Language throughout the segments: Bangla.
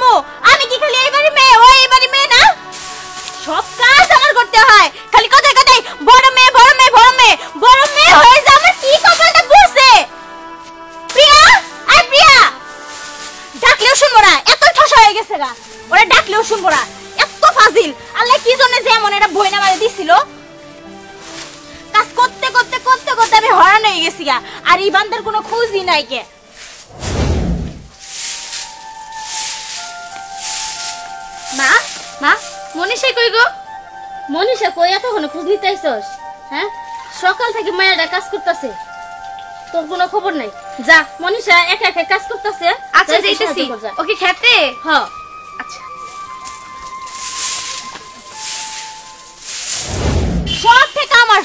করবো? আমি কি খালি এইবারে মেয়ে, ও এইবারে মেয়ে না? সব কাজ আমার করতে হয়। খালি কথায় কথায় বড় মেয়ে বড় মেয়ে বড় মেয়ে বড় মেয়ে হয়ে যা, আমার কি কপালটা পড়ছে। প্রিয়া, আই প্রিয়া, ডাকলেও শুনবো না, এত ঠসা হয়ে গেছে গা। ওরা ডাকলেও শুনবো না, এত ফাজিল। আল্লাহ কি জন্য যে এমন একটা বইনা মারে দিছিল। কাজ করতে করতে করতে করতে আমি হয়রান হয়ে গেছি গা। আর এই বান্দার কোনো খোঁজই নাই কে। মা, মা, মনীষা কই গো? মনীষা কই? এতক্ষণ খোঁজ নিতে আইছস? হ্যাঁ, সকাল থেকে মায়েরা কাজ করতেছে, তোর কোনো খবর নাই। যা, মনীষা একা একা কাজ করতেছে। আচ্ছা যাইতেছি। ওকে খেতে? হ্যাঁ। আচ্ছা। সব থেকে আমার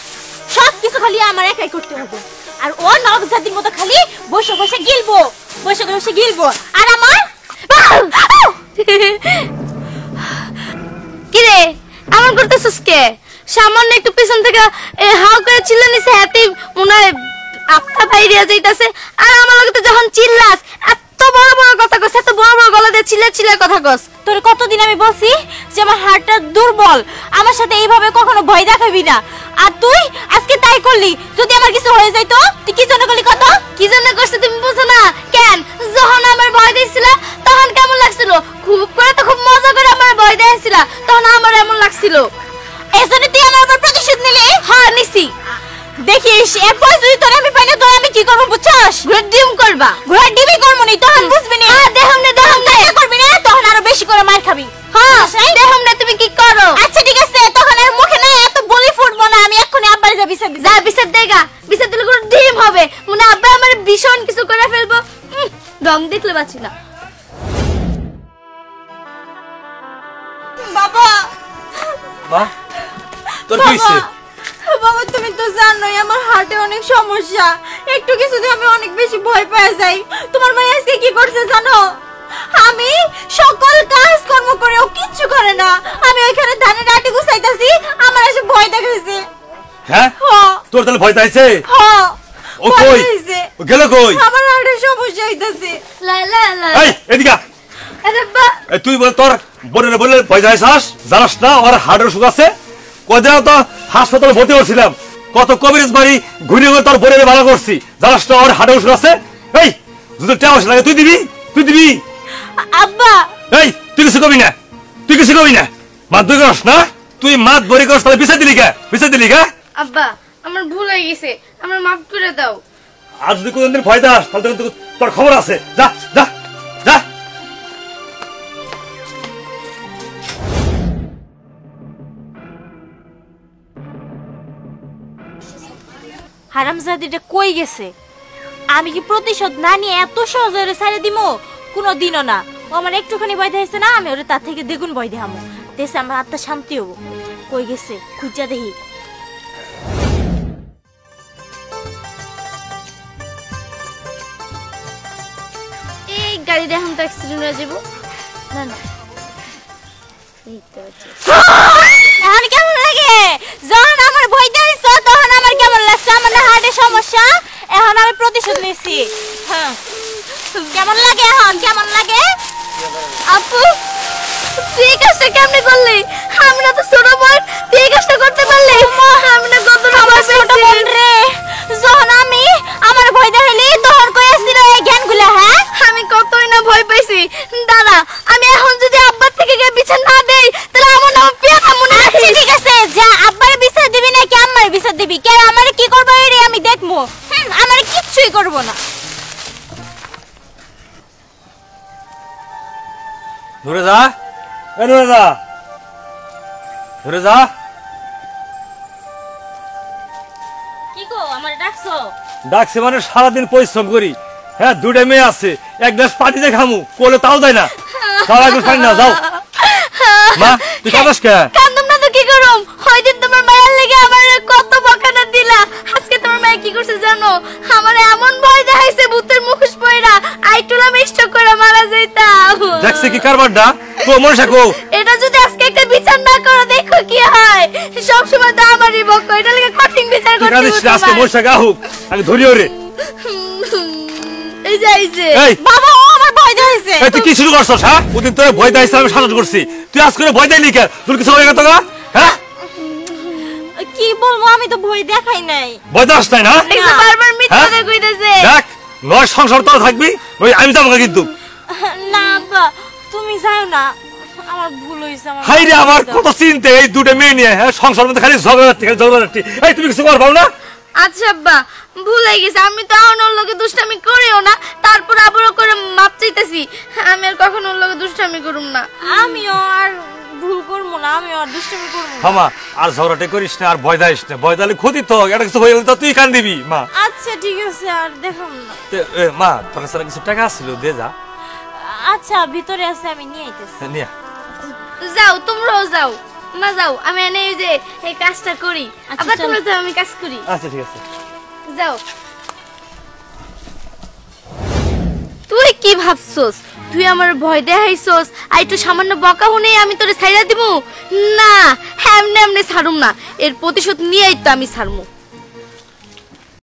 সব কিছু খালি আমার একাই করতে হবে। আর ও নবজাতির মতো খালি বসে বসে গিলবো, বসে বসে গিলবো। আর আমার কি রে এমন করতেছিস কে? সামান্য একটু পিছন থেকে হাউ করে চিল্লা নিছে, হাতে মনে হয় আপনা বাইরে যাইতাছে। আর আমার লগে তো যখন চিল্লাস, এত বড় বড় কথা কস, এত বড় বড় গলা দিয়ে চিল্লা চিল্লা কথা কস। তোর কতদিন আমি বলছি যে আমার হাড়টা দুর্বল, আমার সাথে এইভাবে কখনো ভয় দেখাবি না। আর তুই আজকে তাই করলি। যদি আমার কিছু হয়ে যাইতো, তুই কি জন্য করলি? কত কি জন্য করছিস তুমি বুঝো না কেন? যখন আমার ভয় দিয়েছিল তখন কেমন লাগছিল? খুব করে তো খুব মজা করে আমার ভয় দিয়েছিল, তখন আমার এমন লাগছিল। এজন্য তুই আমার উপর প্রতিশোধ নিলি? হ্যাঁ নিছি। দেখিস এরপর যদি তোর আমি পাই না, তোর আমি কি করবো বুঝছস? ঘোড়া ডিম করবা। ঘোড়া ডিমই করবো নি, তখন বুঝবি না। দেহম না করবি না, তখন আরো বেশি করে মার খাবি। হ্যাঁ দেহম না, তুমি কি করো? আচ্ছা ঠিক আছে, তখন আর মুখে না এত বলি ফুটবো না। আমি এক্ষুনি আব্বার যা বিচার যা বিচার দেগা, বিচার দিলে কোনো ডিম হবে মনে? আব্বা আমার ভীষণ কিছু করে ফেলবো। রং দেখলে বাঁচি না। বাবা, মা তোর কি হইছে? বাবা তুমি তো জানোই আমার হার্টে অনেক সমস্যা। একটু কিছুতে আমি অনেক বেশি ভয় পেয়ে যাই। তোমার ভাই আজকে কি করছে জানো? আমি সকল কাজ কর্ম করেও কিচ্ছু করে না। আমি ওইখানে ধানের আটি গুছাইতাছি, আমার এসে ভয় দেখাইছে। হ্যাঁ তোর তাহলে ভয় পাইছে? হ্যাঁ ও কই? ও গেল কই? আমার হার্টে সমস্যা হইতাছে। লা লা লা। এই এদিকে আরে বা, তুই বল তোর বোনের বললে ভয় যাইছাস? জানাস না আমার হার্টের অসুখ আছে? কদিন তো হাসপাতালে ভর্তি করছিলাম, কত কবিরাজ বাড়ি ঘুরে ঘুরে তোর বোনের ভালো করছি। জানাস না আমার হার্টের অসুখ আছে? এই যদি টেনশন লাগে তুই দিবি, তুই দিবি। আব্বা এই তুই কিছু কবি না, তুই কিছু কবি না। মাত বই করস না, তুই মাত বই করস, তাহলে বিচার দিলি কে? বিচার দিলি কে? আব্বা আমার ভুল হয়ে গেছে, আমার মাফ করে দাও। আর যদি কোনদিন ভয় দাস তাহলে কিন্তু তোর খবর আছে। যা যা যা। হারামজাদিটা কই গেছে? আমি কি প্রতিশোধ না নিয়ে এত সহজে ওরে ছাড়ে দিমো? কোনোদিনও না। ও আমার একটুখানি ভয় দেখাইছে না, আমি ওরে তার থেকে দ্বিগুণ ভয় দেখামো। দেশে আমার আত্মা শান্তি হবো। কই গেছে খুঁজা দেখি। এই গাড়িটা এখন তো অ্যাক্সিডেন্ট হয়ে যাবো। না না, এখন কেমন লাগে? যখন আমার ভয় দেখাইছো তখন আমার কেমন লাগছে? আমার না হার্টে সমস্যা, এখন আমি প্রতিশোধ নিছি। হ্যাঁ কেমন লাগে এখন? কেমন লাগে? আপু তুই এই কাজটা কেমনে করলি? আমি না তো ছোট বোন, তুই এই কাজটা করতে পারলি? আমি না কত আমার ছোট বোন রে, যখন আমি আমার ভয় দেখাইলি তখন কই আসছিল এই জ্ঞানগুলা? হ্যাঁ আমি কতই না ভয় পাইছি। দাদা আমি এখন যদি আব্বার থেকে গিয়ে বিচার না দেই তাহলে আমার নাম পিয়াটা মনে আচ্ছা রাখিস। ঠিক আছে, যা আব্বারে বিচার দিবি নাকি আম্মারে বিচার দিবি? কে আমারে কি করবে রে আমি দেখবো। আমারে কিচ্ছুই করব না। ধরে যা, এ ধরে যা, ধরে যা। কি গো আমারে ডাকছো? ডাকছে মানে সারাদিন পরিশ্রম করি। হ্যাঁ দুটা মেয়ে আছে, এক গ্লাস পানি দিয়ে খামু, কোলে তাও দেয় না। তাও এক গ্লাস পানি না, যাও। মা তুই কাঁদাস কে? কান্দম না তো কি করুম? ওইদিন তোমার মায়ের লেগে আমার কত বকানা দিলা। আজকে তোমার মায়ে কি করছে জানো? আমার এমন ভয় দেখাইছে ভূতের মুখোশ পয়রা আইটুলা মিষ্ট করে মারা যাইতাম। দেখছে কি কারবারটা? তো মনসা কো এটা যদি আজকে একটা বিচার না করো দেখো কি হয়। সব সময় তো আমারই বক, এটা লাগে কঠিন বিচার করতে হবে। আজকে মনসা গাহুক, আগে ধরিও রে। এই যাইছে এই বাবা ও আমার ভয় দেখাইছে। হইছে তুই কি শুরু করছস? হ্যাঁ, ওদিন তোর ভয় দেখাইছিলাম, আমি শাসন করছি, তুই আজ করে ভয় দেয়নি কেন? তোর কিছু হয়ে গেল না? হ্যাঁ, কি বলবো, আমি তো ভয় দেখাই নাই। ভয় দেখাস নাই না? দেখছো বারবার মিথ্যা হ্যাঁ? কথা কইতাছে। দেখ, নয় সংসার তো থাকবি, ওই আমি যাবো না কিন্তু। না আব্বা, তুমি যাও না, আমার ভুল হইছে। হাই রে, আমার কত চিন্তা এই দুটো মেয়ে নিয়ে। হ্যাঁ, সংসার মধ্যে খালি ঝগড়াঝাটি। এই তুমি কিছু করবাও না? আচ্ছা আব্বা, ভুল হয়ে গেছে। আমি তো এখন ওর লগে দুষ্টামি করিও না, তারপর আবারও করে মাপ চাইতেছি। আমি আর কখনো ওর লগে দুষ্টামি করুম না। আমিও আর ভুল করবো না, আমিও আর দুষ্টামি করবো না। হ্যাঁ মা, আর ঝগড়াটে করিস না, আর ভয় দেখাইস না। ভয় দিলে ক্ষতি তো, এটা কিছু হয়ে গেলে তো তুই কান দিবি মা। আচ্ছা ঠিক আছে, আর দেখাম না। মা, তোর কাছে কিছু টাকা আসছিল, দে যা। আচ্ছা, ভিতরে আছে, আমি নিয়ে আইতেছি। নিয়ে যাও, তোমরাও যাও। মা যাও, আমি এনে এই যে এই কাজটা করি। আবার চলো। তোমরা যাও, আমি কাজ করি। আচ্ছা ঠিক আছে। যাও। তুই কি ভাবছস? তুই আমার ভয় দেখাইছস, আর একটু সামান্য বকা হনে আমি তোরে ছাইড়া দিমু? না, এমনে এমনে ছাড়ুম না, এর প্রতিশোধ নিয়েই তো আমি ছাড়মু।